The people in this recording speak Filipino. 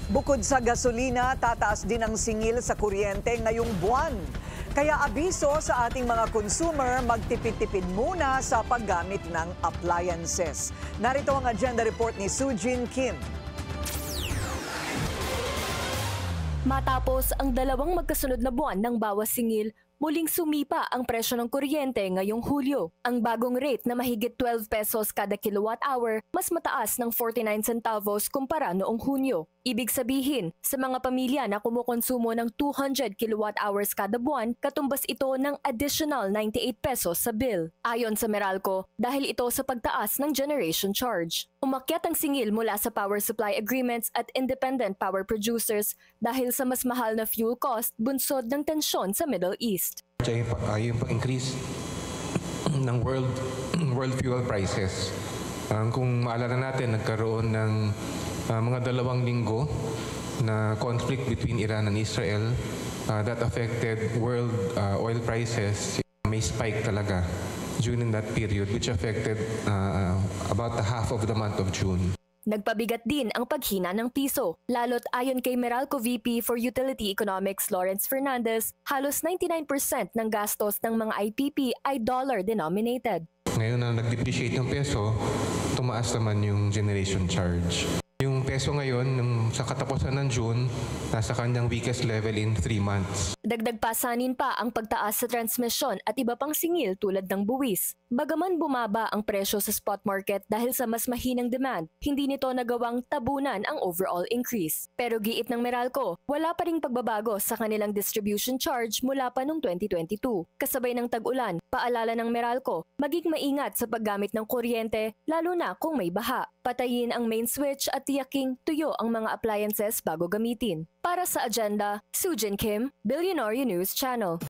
Bukod sa gasolina, tataas din ang singil sa kuryente ngayong buwan. Kaya abiso sa ating mga consumer, magtipid-tipid muna sa paggamit ng appliances. Narito ang agenda report ni Sujin Kim. Matapos ang dalawang magkasunod na buwan ng bawas singil, muling sumipa ang presyo ng kuryente ngayong Hulyo. Ang bagong rate na mahigit 12 pesos kada kilowatt hour, mas mataas ng 49 centavos kumpara noong Hunyo. Ibig sabihin, sa mga pamilya na kumukonsumo ng 200 kilowatt hours kada buwan, katumbas ito ng additional 98 pesos sa bill. Ayon sa Meralco, dahil ito sa pagtaas ng generation charge. Umakyat ang singil mula sa power supply agreements at independent power producers dahil sa mas mahal na fuel cost bunsod ng tensyon sa Middle East. Yung pag-increase ng world fuel prices. Kung maalala natin, nagkaroon ng mga 2 linggo na conflict between Iran and Israel that affected world oil prices. May spike talaga during that period which affected about the half of the month of June. Nagpabigat din ang paghina ng piso, lalo't ayon kay Meralco VP for Utility Economics Lawrence Fernandez, halos 99% ng gastos ng mga IPP ay dollar-denominated. Ngayon na nag-depreciate yung peso, tumaas naman yung generation charge. Yung peso ngayon, sa katapusan ng June, nasa kanyang weakest level in 3 months. Dagdag pasanin pa ang pagtaas sa transmisyon at iba pang singil tulad ng buwis. Bagaman bumaba ang presyo sa spot market dahil sa mas mahinang demand, hindi nito nagawang tabunan ang overall increase. Pero giit ng Meralco, wala pa ring pagbabago sa kanilang distribution charge mula pa noong 2022. Kasabay ng tag-ulan, paalala ng Meralco, maging maingat sa paggamit ng kuryente lalo na kung may baha. Patayin ang main switch at tiyaking tuyo ang mga appliances bago gamitin. Para sa agenda, Sujin Kim, Billionaire News Channel.